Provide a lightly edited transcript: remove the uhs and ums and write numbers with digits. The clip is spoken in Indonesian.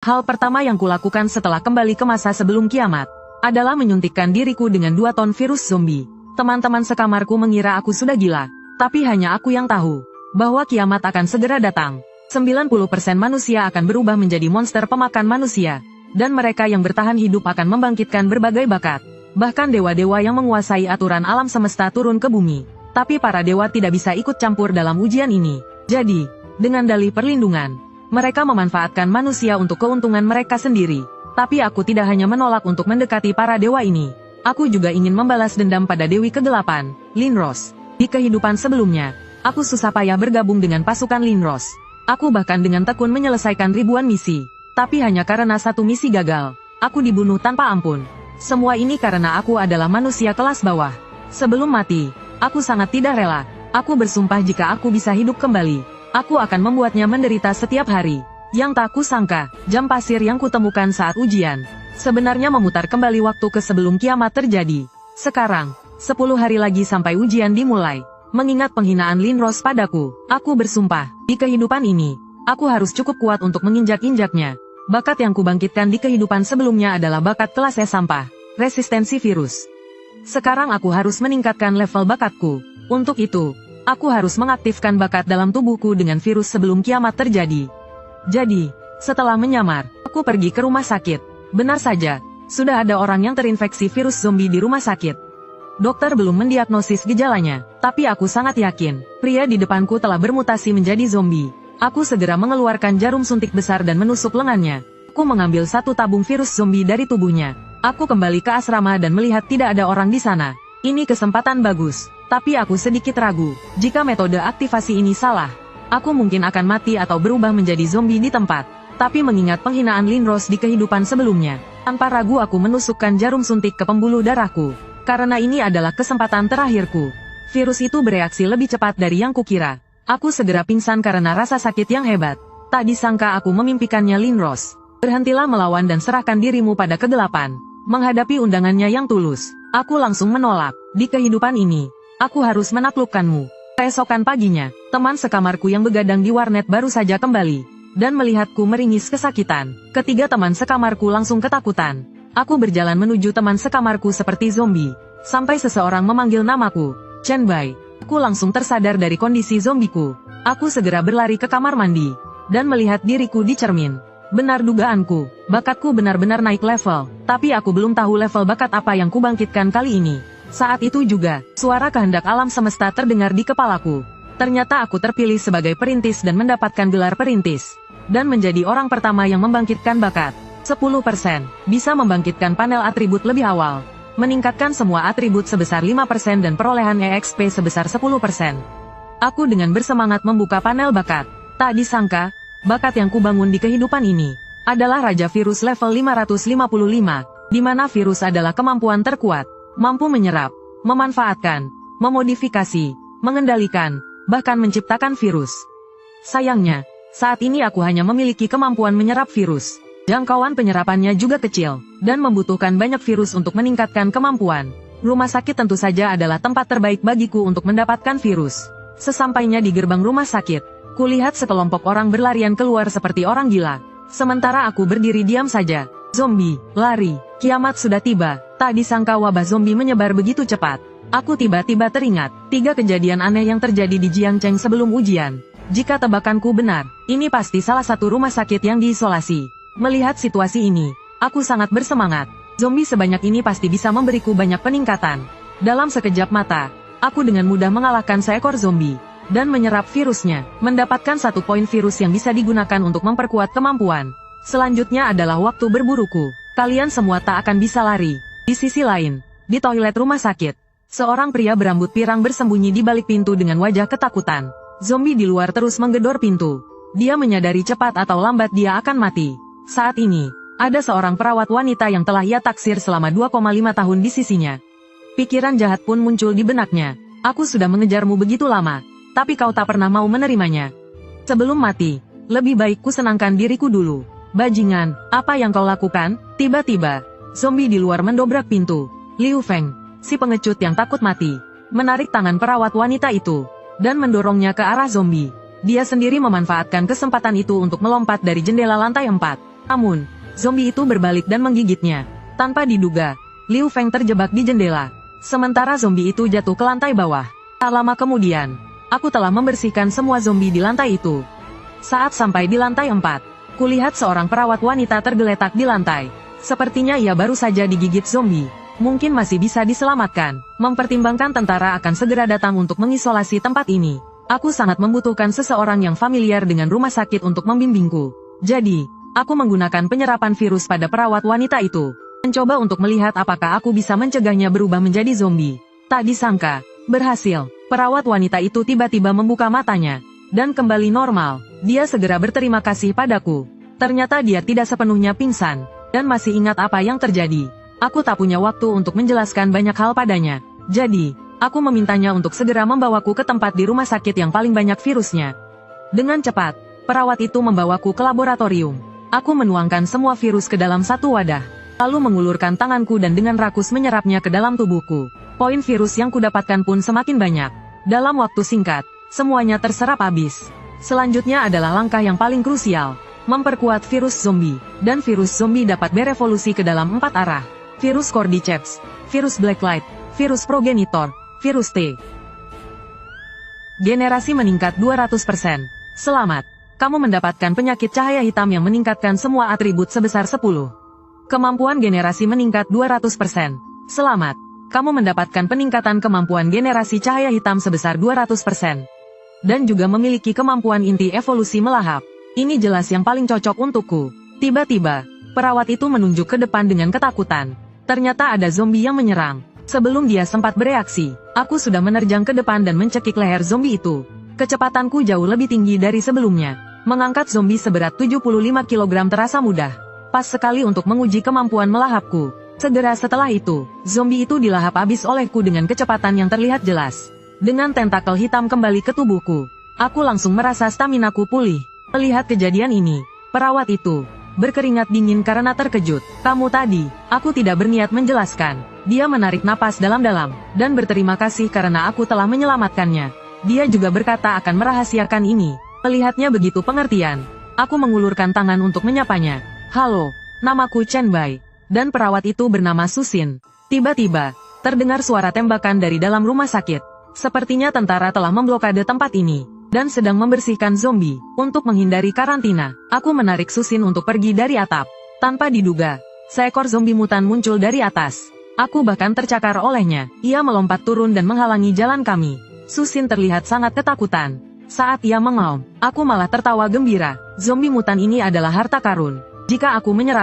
Hal pertama yang kulakukan setelah kembali ke masa sebelum kiamat adalah menyuntikkan diriku dengan 2 ton virus zombie. Teman-teman sekamarku mengira aku sudah gila, tapi hanya aku yang tahu bahwa kiamat akan segera datang. 90% manusia akan berubah menjadi monster pemakan manusia, dan mereka yang bertahan hidup akan membangkitkan berbagai bakat. Bahkan dewa-dewa yang menguasai aturan alam semesta turun ke bumi. Tapi para dewa tidak bisa ikut campur dalam ujian ini. Jadi, dengan dalih perlindungan, mereka memanfaatkan manusia untuk keuntungan mereka sendiri. Tapi aku tidak hanya menolak untuk mendekati para dewa ini. Aku juga ingin membalas dendam pada Dewi Kegelapan, Linros. Di kehidupan sebelumnya, aku susah payah bergabung dengan pasukan Linros. Aku bahkan dengan tekun menyelesaikan ribuan misi. Tapi hanya karena satu misi gagal, aku dibunuh tanpa ampun. Semua ini karena aku adalah manusia kelas bawah. Sebelum mati, aku sangat tidak rela. Aku bersumpah jika aku bisa hidup kembali, aku akan membuatnya menderita setiap hari. Yang tak kusangka, jam pasir yang kutemukan saat ujian sebenarnya memutar kembali waktu ke sebelum kiamat terjadi. Sekarang, 10 hari lagi sampai ujian dimulai. Mengingat penghinaan Linros padaku, aku bersumpah, di kehidupan ini, aku harus cukup kuat untuk menginjak-injaknya. Bakat yang kubangkitkan di kehidupan sebelumnya adalah bakat kelas S sampah, resistensi virus. Sekarang aku harus meningkatkan level bakatku. Untuk itu, aku harus mengaktifkan bakat dalam tubuhku dengan virus sebelum kiamat terjadi. Jadi, setelah menyamar, aku pergi ke rumah sakit. Benar saja, sudah ada orang yang terinfeksi virus zombie di rumah sakit. Dokter belum mendiagnosis gejalanya, tapi aku sangat yakin, pria di depanku telah bermutasi menjadi zombie. Aku segera mengeluarkan jarum suntik besar dan menusuk lengannya. Aku mengambil 1 tabung virus zombie dari tubuhnya. Aku kembali ke asrama dan melihat tidak ada orang di sana. Ini kesempatan bagus, tapi aku sedikit ragu. Jika metode aktivasi ini salah, aku mungkin akan mati atau berubah menjadi zombie di tempat. Tapi mengingat penghinaan Linros di kehidupan sebelumnya, tanpa ragu aku menusukkan jarum suntik ke pembuluh darahku. Karena ini adalah kesempatan terakhirku. Virus itu bereaksi lebih cepat dari yang kukira. Aku segera pingsan karena rasa sakit yang hebat. Tak disangka aku memimpikannya Linros. Berhentilah melawan dan serahkan dirimu pada kegelapan. Menghadapi undangannya yang tulus, aku langsung menolak. Di kehidupan ini, aku harus menaklukkanmu. Keesokan paginya, teman sekamarku yang begadang di warnet baru saja kembali dan melihatku meringis kesakitan. Ketiga teman sekamarku langsung ketakutan. Aku berjalan menuju teman sekamarku seperti zombie, sampai seseorang memanggil namaku, Chen Bai. Aku langsung tersadar dari kondisi zombiku. Aku segera berlari ke kamar mandi, dan melihat diriku di cermin. Benar dugaanku, bakatku benar-benar naik level, tapi aku belum tahu level bakat apa yang kubangkitkan kali ini. Saat itu juga, suara kehendak alam semesta terdengar di kepalaku. Ternyata aku terpilih sebagai perintis dan mendapatkan gelar perintis. Dan menjadi orang pertama yang membangkitkan bakat. 10% bisa membangkitkan panel atribut lebih awal. Meningkatkan semua atribut sebesar 5% dan perolehan EXP sebesar 10%. Aku dengan bersemangat membuka panel bakat. Tak disangka, bakat yang kubangun di kehidupan ini adalah Raja Virus level 555, di mana virus adalah kemampuan terkuat, mampu menyerap, memanfaatkan, memodifikasi, mengendalikan, bahkan menciptakan virus. Sayangnya, saat ini aku hanya memiliki kemampuan menyerap virus. Jangkauan penyerapannya juga kecil, dan membutuhkan banyak virus untuk meningkatkan kemampuan. Rumah sakit tentu saja adalah tempat terbaik bagiku untuk mendapatkan virus. Sesampainya di gerbang rumah sakit, kulihat sekelompok orang berlarian keluar seperti orang gila. Sementara aku berdiri diam saja. Zombie, lari, kiamat sudah tiba. Tak disangka wabah zombie menyebar begitu cepat. Aku tiba-tiba teringat 3 kejadian aneh yang terjadi di Jiangcheng sebelum ujian. Jika tebakanku benar, ini pasti salah satu rumah sakit yang diisolasi. Melihat situasi ini, aku sangat bersemangat. Zombie sebanyak ini pasti bisa memberiku banyak peningkatan. Dalam sekejap mata, aku dengan mudah mengalahkan seekor zombie dan menyerap virusnya, mendapatkan 1 poin virus yang bisa digunakan untuk memperkuat kemampuan. Selanjutnya adalah waktu berburuku. Kalian semua tak akan bisa lari. Di sisi lain, di toilet rumah sakit, seorang pria berambut pirang bersembunyi di balik pintu dengan wajah ketakutan. Zombie di luar terus menggedor pintu. Dia menyadari cepat atau lambat dia akan mati. Saat ini, ada seorang perawat wanita yang telah ia taksir selama 2,5 tahun di sisinya. Pikiran jahat pun muncul di benaknya. Aku sudah mengejarmu begitu lama, tapi kau tak pernah mau menerimanya. Sebelum mati, lebih baik ku senangkan diriku dulu. Bajingan, apa yang kau lakukan? Tiba-tiba, zombie di luar mendobrak pintu. Liu Feng, si pengecut yang takut mati, menarik tangan perawat wanita itu dan mendorongnya ke arah zombie. Dia sendiri memanfaatkan kesempatan itu untuk melompat dari jendela lantai 4. Namun, zombie itu berbalik dan menggigitnya. Tanpa diduga, Liu Feng terjebak di jendela. Sementara zombie itu jatuh ke lantai bawah. Tak lama kemudian, aku telah membersihkan semua zombie di lantai itu. Saat sampai di lantai 4, kulihat seorang perawat wanita tergeletak di lantai. Sepertinya ia baru saja digigit zombie. Mungkin masih bisa diselamatkan. Mempertimbangkan tentara akan segera datang untuk mengisolasi tempat ini. Aku sangat membutuhkan seseorang yang familiar dengan rumah sakit untuk membimbingku. Jadi, aku menggunakan penyerapan virus pada perawat wanita itu. Mencoba untuk melihat apakah aku bisa mencegahnya berubah menjadi zombie. Tak disangka, berhasil. Perawat wanita itu tiba-tiba membuka matanya. Dan kembali normal. Dia segera berterima kasih padaku. Ternyata dia tidak sepenuhnya pingsan. Dan masih ingat apa yang terjadi. Aku tak punya waktu untuk menjelaskan banyak hal padanya. Jadi, aku memintanya untuk segera membawaku ke tempat di rumah sakit yang paling banyak virusnya. Dengan cepat, perawat itu membawaku ke laboratorium. Aku menuangkan semua virus ke dalam satu wadah. Lalu mengulurkan tanganku dan dengan rakus menyerapnya ke dalam tubuhku. Poin virus yang kudapatkan pun semakin banyak. Dalam waktu singkat, semuanya terserap habis. Selanjutnya adalah langkah yang paling krusial. Memperkuat virus zombie. Dan virus zombie dapat berevolusi ke dalam 4 arah. Virus Cordyceps, virus Blacklight, virus Progenitor, virus T. Generasi meningkat 200%. Selamat. Kamu mendapatkan penyakit cahaya hitam yang meningkatkan semua atribut sebesar 10. Kemampuan generasi meningkat 200%. Selamat. Kamu mendapatkan peningkatan kemampuan generasi cahaya hitam sebesar 200%. Dan juga memiliki kemampuan inti evolusi melahap. Ini jelas yang paling cocok untukku. Tiba-tiba, perawat itu menunjuk ke depan dengan ketakutan. Ternyata ada zombie yang menyerang. Sebelum dia sempat bereaksi, aku sudah menerjang ke depan dan mencekik leher zombie itu. Kecepatanku jauh lebih tinggi dari sebelumnya. Mengangkat zombie seberat 75 kg terasa mudah. Pas sekali untuk menguji kemampuan melahapku. Segera setelah itu, zombie itu dilahap habis olehku dengan kecepatan yang terlihat jelas. Dengan tentakel hitam kembali ke tubuhku, aku langsung merasa staminaku pulih. Melihat kejadian ini, perawat itu berkeringat dingin karena terkejut. Kamu tadi, aku tidak berniat menjelaskan. Dia menarik napas dalam-dalam, dan berterima kasih karena aku telah menyelamatkannya. Dia juga berkata akan merahasiakan ini. Melihatnya begitu pengertian, aku mengulurkan tangan untuk menyapanya. Halo, namaku Chen Bai. Dan perawat itu bernama Susin. Tiba-tiba, terdengar suara tembakan dari dalam rumah sakit. Sepertinya tentara telah memblokade tempat ini. Dan sedang membersihkan zombie. Untuk menghindari karantina, aku menarik Susin untuk pergi dari atap. Tanpa diduga, seekor zombie mutan muncul dari atas. Aku bahkan tercakar olehnya. Ia melompat turun dan menghalangi jalan kami. Susin terlihat sangat ketakutan. Saat ia mengaum, aku malah tertawa gembira. Zombie mutan ini adalah harta karun. Jika aku menyerap